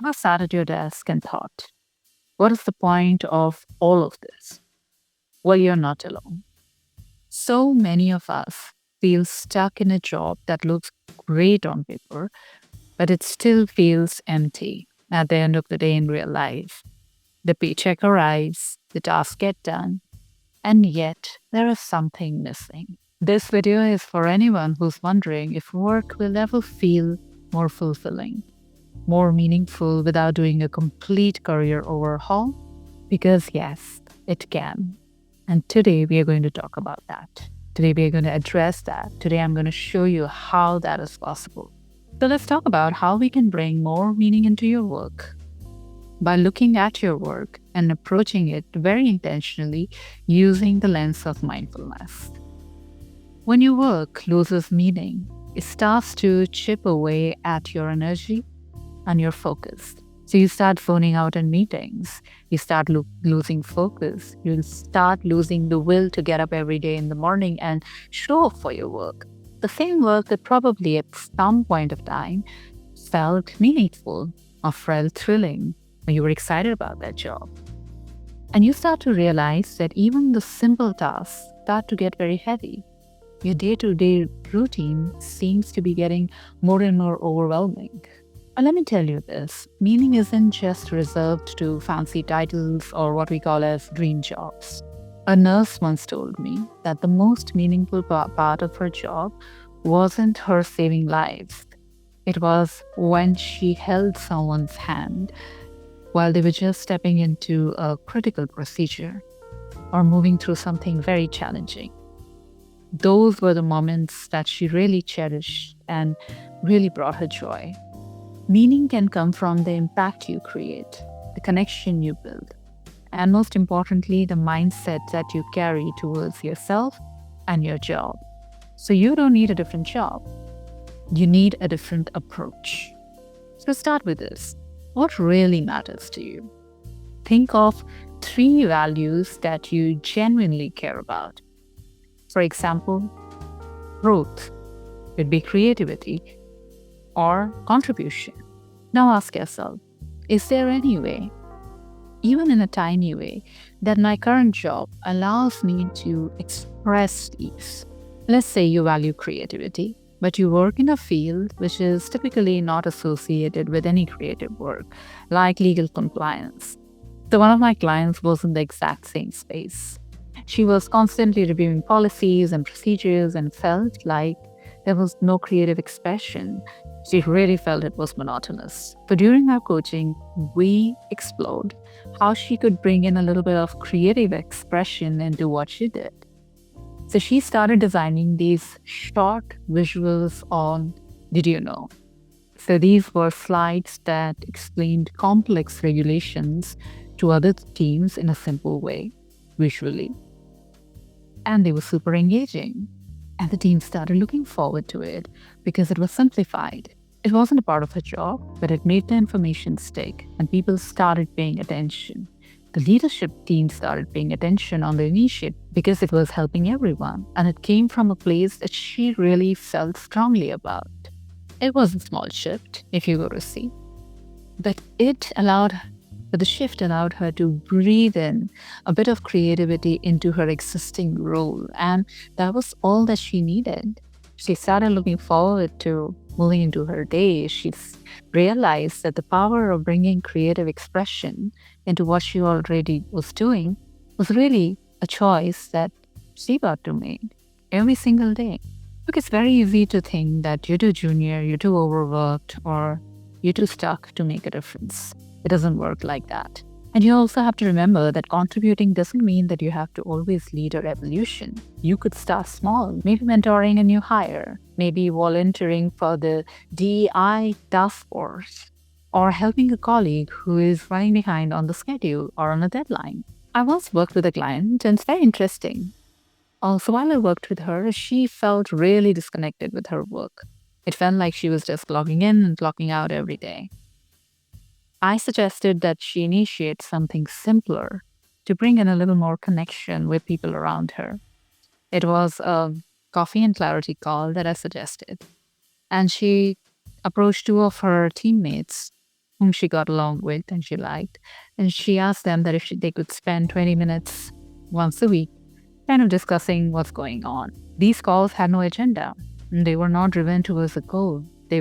ever sat at your desk and thought, what is the point of all of this? Well, you're not alone. So many of us feel stuck in a job that looks great on paper, but it still feels empty at the end of the day in real life. The paycheck arrives, the tasks get done, and yet there is something missing. This video is for anyone who's wondering if work will ever feel more fulfilling, more meaningful without doing a complete career overhaul. Because yes, it can. And today we are going to talk about that. Today we are going to address that. Today I'm going to show you how that is possible. So let's talk about how we can bring more meaning into your work by looking at your work and approaching it very intentionally using the lens of mindfulness. When your work loses meaning, it starts to chip away at your energy and your focus. So you start phoning out in meetings, you start losing focus, you'll start losing the will to get up every day in the morning and show up for your work. The same work that probably at some point of time felt meaningful or felt thrilling, or you were excited about that job. And you start to realize that even the simple tasks start to get very heavy. Your day-to-day routine seems to be getting more and more overwhelming. But let me tell you this, meaning isn't just reserved to fancy titles or what we call as dream jobs. A nurse once told me that the most meaningful part of her job wasn't her saving lives. It was when she held someone's hand while they were just stepping into a critical procedure or moving through something very challenging. Those were the moments that she really cherished and really brought her joy. Meaning can come from the impact you create, the connection you build, and most importantly, the mindset that you carry towards yourself and your job. So you don't need a different job. You need a different approach. So start with this. What really matters to you? Think of 3 values that you genuinely care about. For example, growth could be creativity or contribution. Now ask yourself, is there any way, even in a tiny way, that my current job allows me to express these? Let's say you value creativity, but you work in a field which is typically not associated with any creative work, like legal compliance. So one of my clients was in the exact same space. She was constantly reviewing policies and procedures and felt like there was no creative expression. She really felt it was monotonous. So during our coaching, we explored how she could bring in a little bit of creative expression into what she did. So she started designing these short visuals on Did You Know? So these were slides that explained complex regulations to other teams in a simple way, visually. And they were super engaging. And the team started looking forward to it because it was simplified. It wasn't a part of her job, but it made the information stick and people started paying attention. The leadership team started paying attention on the initiative because it was helping everyone. And it came from a place that she really felt strongly about. It was a small shift, if you go to see. But the shift allowed her to breathe in a bit of creativity into her existing role. And that was all that she needed. She started looking forward to moving into her day. She realized that the power of bringing creative expression into what she already was doing was really a choice that she got to make every single day. Look, it's very easy to think that you're too junior, you're too overworked, or you're too stuck to make a difference. It doesn't work like that. And you also have to remember that contributing doesn't mean that you have to always lead a revolution. You could start small, maybe mentoring a new hire, maybe volunteering for the DEI task force, or helping a colleague who is running behind on the schedule or on a deadline. I once worked with a client, and it's very interesting. Also, while I worked with her, she felt really disconnected with her work. It felt like she was just logging in and clocking out every day. I suggested that she initiate something simpler to bring in a little more connection with people around her. It was a coffee and clarity call that I suggested. And she approached 2 of her teammates whom she got along with and she liked. And she asked them that if they could spend 20 minutes once a week kind of discussing what's going on. These calls had no agenda. They were not driven towards a goal. It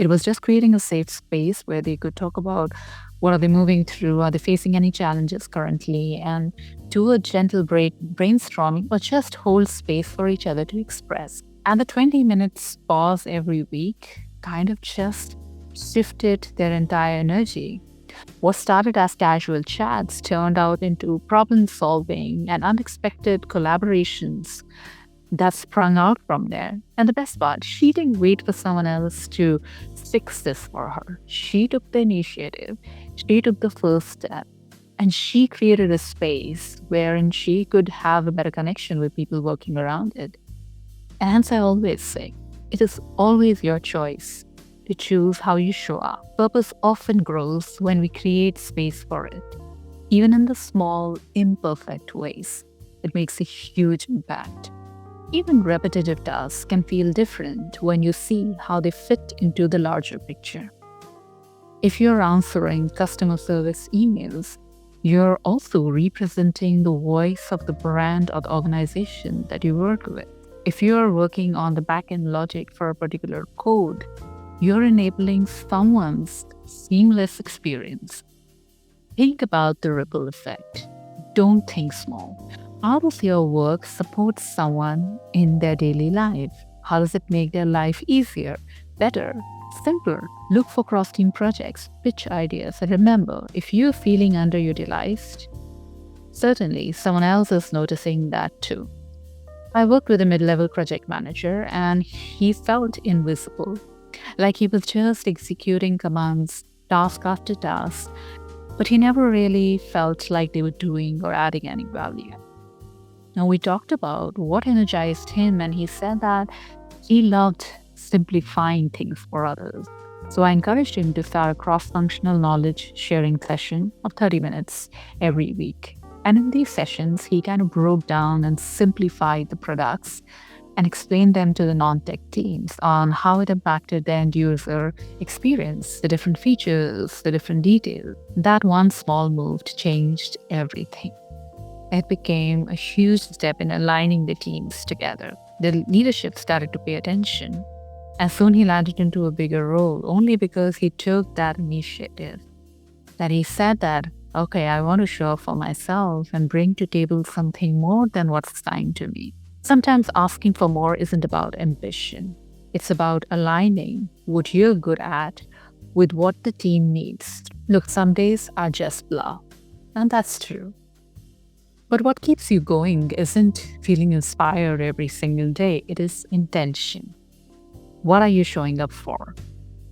was just creating a safe space where they could talk about what are they moving through, are they facing any challenges currently, and do a gentle brainstorming or just hold space for each other to express. And the 20 minutes pause every week kind of just shifted their entire energy. What started as casual chats turned out into problem solving and unexpected collaborations that sprung out from there. And the best part, she didn't wait for someone else to fix this for her. She took the initiative, she took the first step, and she created a space wherein she could have a better connection with people working around it. And hence, I always say, it is always your choice to choose how you show up. Purpose often grows when we create space for it. Even in the small, imperfect ways, it makes a huge impact. Even repetitive tasks can feel different when you see how they fit into the larger picture. If you're answering customer service emails, you're also representing the voice of the brand or the organization that you work with. If you're working on the back-end logic for a particular code, you're enabling someone's seamless experience. Think about the ripple effect. Don't think small. How does your work support someone in their daily life? How does it make their life easier, better, simpler? Look for cross-team projects, pitch ideas, and remember, if you're feeling underutilized, certainly someone else is noticing that too. I worked with a mid-level project manager and he felt invisible, like he was just executing commands, task after task, but he never really felt like they were doing or adding any value. Now, we talked about what energized him, and he said that he loved simplifying things for others. So I encouraged him to start a cross-functional knowledge sharing session of 30 minutes every week. And in these sessions, he kind of broke down and simplified the products and explained them to the non-tech teams on how it impacted the end user experience, the different features, the different details. That one small move changed everything. It became a huge step in aligning the teams together. The leadership started to pay attention, and soon he landed into a bigger role only because he took that initiative. That he said that, okay, I want to show up for myself and bring to table something more than what's assigned to me. Sometimes asking for more isn't about ambition. It's about aligning what you're good at with what the team needs. Look, some days are just blah, and that's true. But what keeps you going isn't feeling inspired every single day. It is intention. What are you showing up for?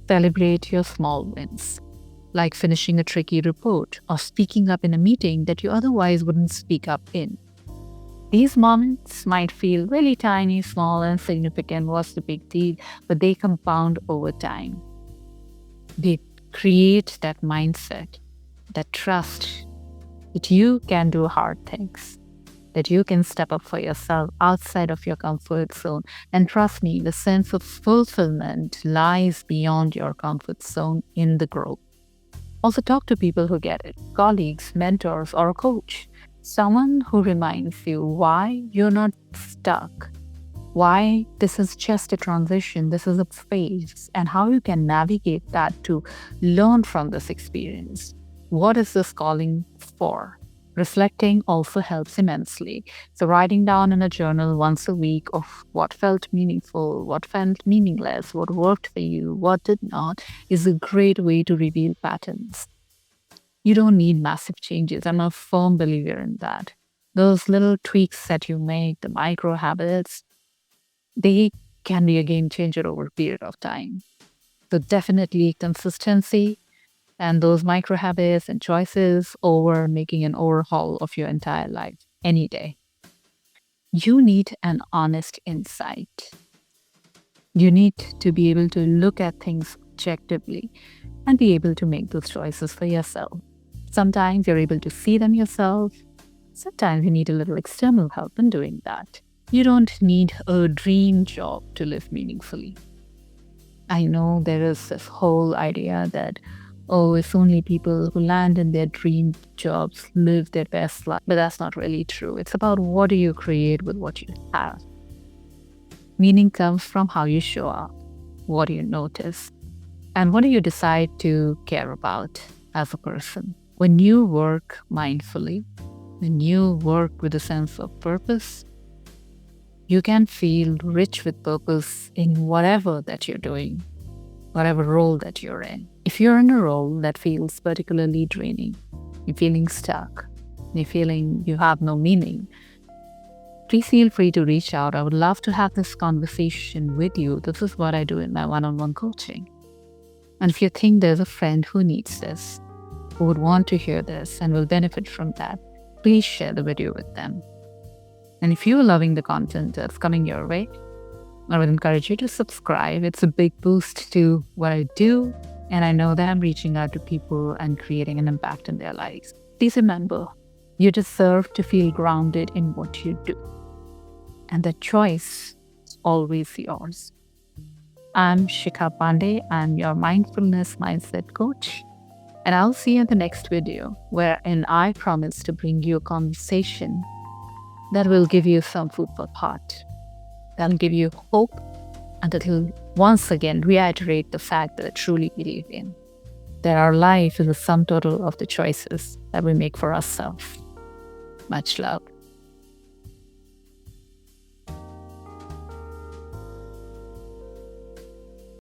Celebrate your small wins, like finishing a tricky report or speaking up in a meeting that you otherwise wouldn't speak up in. These moments might feel really tiny, small, and insignificant. What's the big deal? But they compound over time. They create that mindset, that trust that you can do hard things, that you can step up for yourself outside of your comfort zone. And trust me, the sense of fulfillment lies beyond your comfort zone in the growth. Also, talk to people who get it, colleagues, mentors, or a coach. Someone who reminds you why you're not stuck, why this is just a transition, this is a phase, and how you can navigate that to learn from this experience. What is this calling for? Reflecting also helps immensely. So writing down in a journal once a week of what felt meaningful, what felt meaningless, what worked for you, what did not, is a great way to reveal patterns. You don't need massive changes. I'm a firm believer in that. Those little tweaks that you make, the micro habits, they can be a game changer over a period of time. So definitely consistency and those micro habits and choices over making an overhaul of your entire life any day. You need an honest insight. You need to be able to look at things objectively and be able to make those choices for yourself. Sometimes you're able to see them yourself. Sometimes you need a little external help in doing that. You don't need a dream job to live meaningfully. I know there is this whole idea that, oh, it's only people who land in their dream jobs live their best life. But that's not really true. It's about what do you create with what you have. Meaning comes from how you show up, what do you notice, and what do you decide to care about as a person. When you work mindfully, when you work with a sense of purpose, you can feel rich with purpose in whatever that you're doing, whatever role that you're in. If you're in a role that feels particularly draining, you're feeling stuck, you're feeling you have no meaning, please feel free to reach out. I would love to have this conversation with you. This is what I do in my one-on-one coaching. And if you think there's a friend who needs this, who would want to hear this and will benefit from that, please share the video with them. And if you're loving the content that's coming your way, I would encourage you to subscribe. It's a big boost to what I do, and I know that I'm reaching out to people and creating an impact in their lives. Please remember, you deserve to feel grounded in what you do, and the choice is always yours. I'm Shikha Pandey. I'm your Mindfulness Mindset coach, and I'll see you in the next video, wherein I promise to bring you a conversation that will give you some food for thought, that'll give you hope, and that will once again reiterate the fact that I truly believe in, that our life is a sum total of the choices that we make for ourselves. Much love.